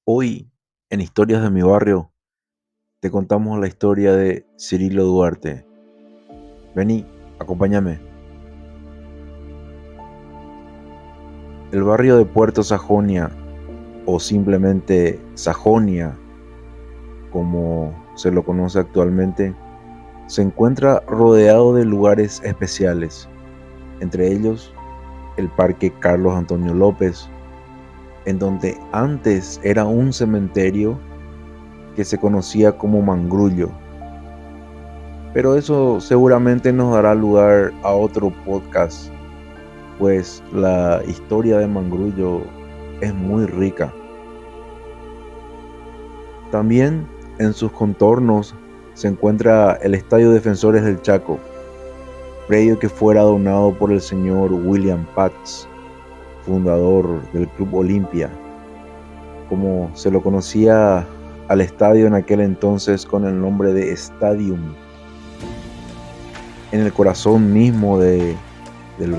Hoy, en Historias de mi barrio, te contamos la historia de Cirilo Duarte. Vení, acompáñame. El barrio de Puerto Sajonia, o simplemente Sajonia, como se lo conoce actualmente, se encuentra rodeado de lugares especiales, entre ellos el Parque Carlos Antonio López, en donde antes era un cementerio que se conocía como Mangrullo. Pero eso seguramente nos dará lugar a otro podcast, pues la historia de Mangrullo es muy rica. También en sus contornos se encuentra el Estadio Defensores del Chaco, predio que fuera donado por el señor William Pats, fundador del Club Olimpia, como se lo conocía al estadio en aquel entonces con el nombre de Stadium. En el corazón mismo del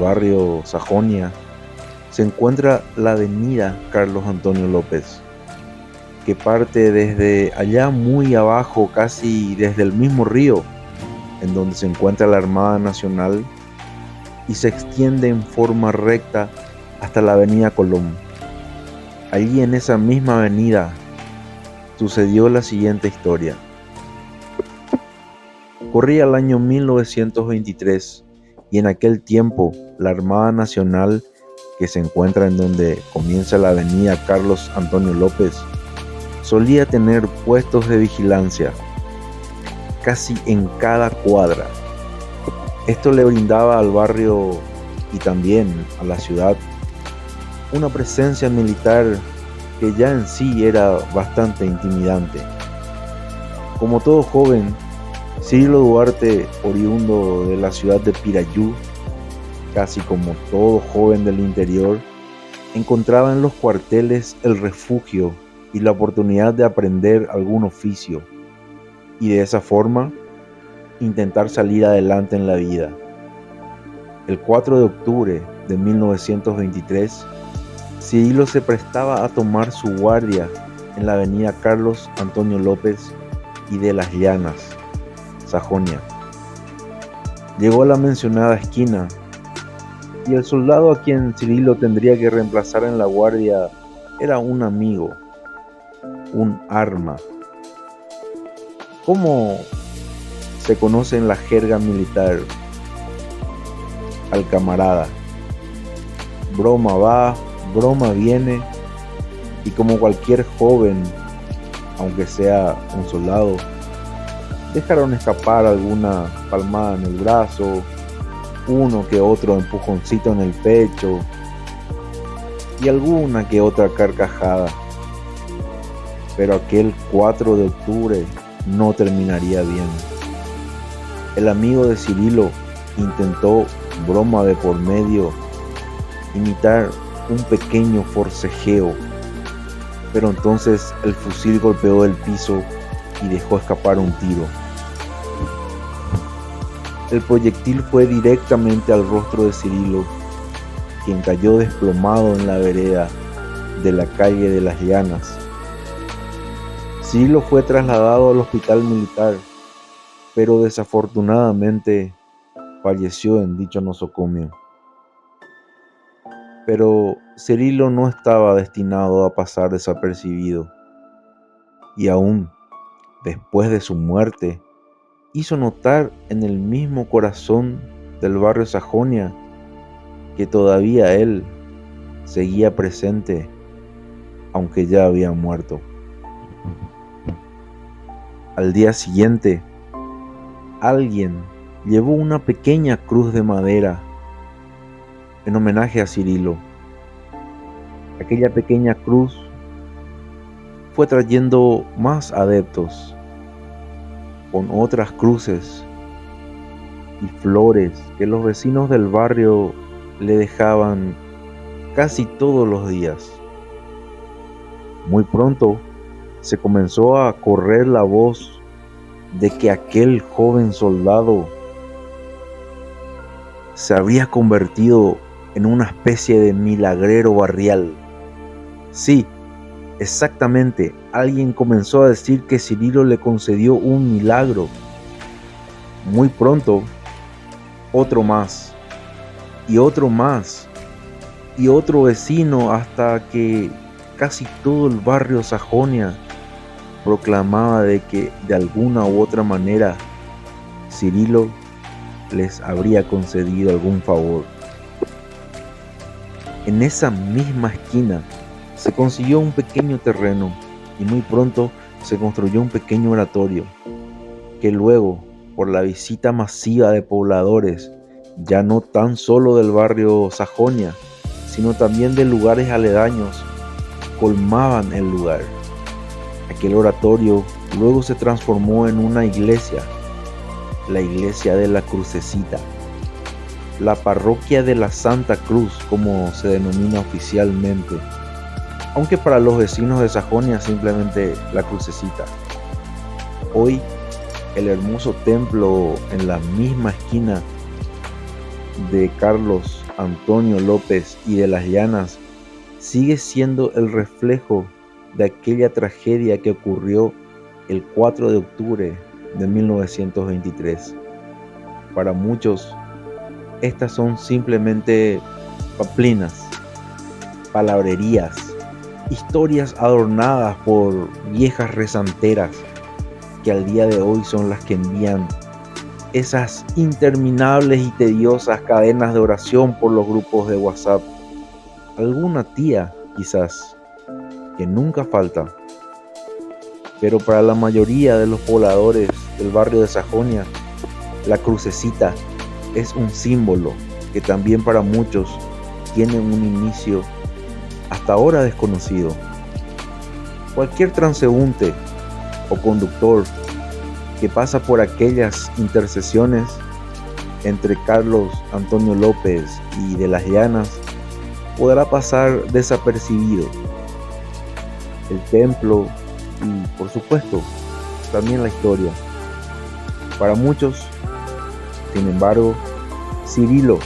barrio Sajonia se encuentra la avenida Carlos Antonio López, que parte desde allá muy abajo, casi desde el mismo río en donde se encuentra la Armada Nacional, y se extiende en forma recta hasta la avenida Colón. Allí en esa misma avenida sucedió la siguiente historia. Corría el año 1923 y en aquel tiempo la Armada Nacional, que se encuentra en donde comienza la avenida Carlos Antonio López, solía tener puestos de vigilancia casi en cada cuadra. Esto le brindaba al barrio y también a la ciudad una presencia militar que ya en sí era bastante intimidante. Como todo joven, Cirilo Duarte, oriundo de la ciudad de Pirayú, casi como todo joven del interior, encontraba en los cuarteles el refugio y la oportunidad de aprender algún oficio y de esa forma intentar salir adelante en la vida. El 4 de octubre de 1923, Cirilo se prestaba a tomar su guardia en la avenida Carlos Antonio López y de las Llanas, Sajonia. Llegó a la mencionada esquina y el soldado a quien Cirilo tendría que reemplazar en la guardia era un amigo, un arma. ¿Cómo se conoce en la jerga militar al camarada? Broma va, broma viene, y como cualquier joven, aunque sea un soldado, dejaron escapar alguna palmada en el brazo, uno que otro empujoncito en el pecho y alguna que otra carcajada. Pero aquel 4 de octubre no terminaría bien. El amigo de Cirilo intentó, broma de por medio, imitar un pequeño forcejeo, pero entonces el fusil golpeó el piso y dejó escapar un tiro. El proyectil fue directamente al rostro de Cirilo, quien cayó desplomado en la vereda de la calle de las Llanas. Cirilo fue trasladado al hospital militar, pero desafortunadamente falleció en dicho nosocomio. Pero Cirilo no estaba destinado a pasar desapercibido, y aún después de su muerte, hizo notar en el mismo corazón del barrio Sajonia que todavía él seguía presente, aunque ya había muerto. Al día siguiente, alguien llevó una pequeña cruz de madera en homenaje a Cirilo. Aquella pequeña cruz fue trayendo más adeptos, con otras cruces y flores que los vecinos del barrio le dejaban casi todos los días. Muy pronto se comenzó a correr la voz de que aquel joven soldado se había convertido en una especie de milagrero barrial. Sí, Exactamente, alguien comenzó a decir que Cirilo le concedió un milagro. Muy pronto, otro más, y otro más, y otro vecino, hasta que casi todo el barrio Sajonia proclamaba de que de alguna u otra manera Cirilo les habría concedido algún favor. En esa misma esquina se consiguió un pequeño terreno y muy pronto se construyó un pequeño oratorio que luego, por la visita masiva de pobladores, ya no tan solo del barrio Sajonia, sino también de lugares aledaños, colmaban el lugar. Aquel oratorio luego se transformó en una iglesia, la iglesia de la Crucecita, la parroquia de la Santa Cruz, como se denomina oficialmente, aunque para los vecinos de Sajonia simplemente la Crucecita. Hoy el hermoso templo en la misma esquina de Carlos Antonio López y de las Llanas sigue siendo el reflejo de aquella tragedia que ocurrió el 4 de octubre de 1923. Para muchos, estas son simplemente paplinas, palabrerías, historias adornadas por viejas rezanteras que al día de hoy son las que envían esas interminables y tediosas cadenas de oración por los grupos de WhatsApp. Alguna tía, quizás, que nunca falta, pero para la mayoría de los pobladores del barrio de Sajonia, la Crucecita es un símbolo que también para muchos tiene un inicio hasta ahora desconocido. Cualquier transeúnte o conductor que pasa por aquellas intercesiones entre Carlos Antonio López y de las Llanas podrá pasar desapercibido. El templo y, por supuesto, también la historia. Para muchos, sin embargo, Cirilo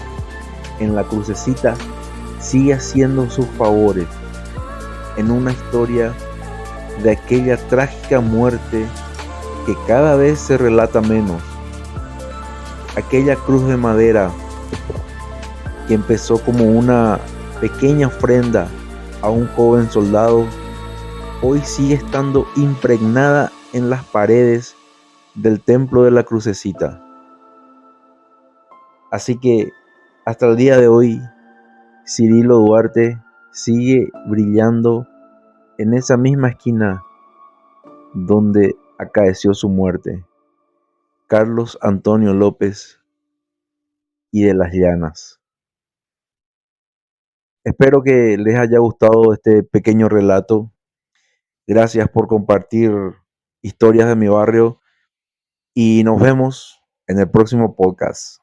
en la Crucecita sigue haciendo sus favores en una historia de aquella trágica muerte que cada vez se relata menos. Aquella cruz de madera que empezó como una pequeña ofrenda a un joven soldado, hoy sigue estando impregnada en las paredes del templo de la Crucecita. Así que hasta el día de hoy, Cirilo Duarte sigue brillando en esa misma esquina donde acaeció su muerte. Carlos Antonio López y de las Llanas. Espero que les haya gustado este pequeño relato. Gracias por compartir historias de mi barrio y nos vemos en el próximo podcast.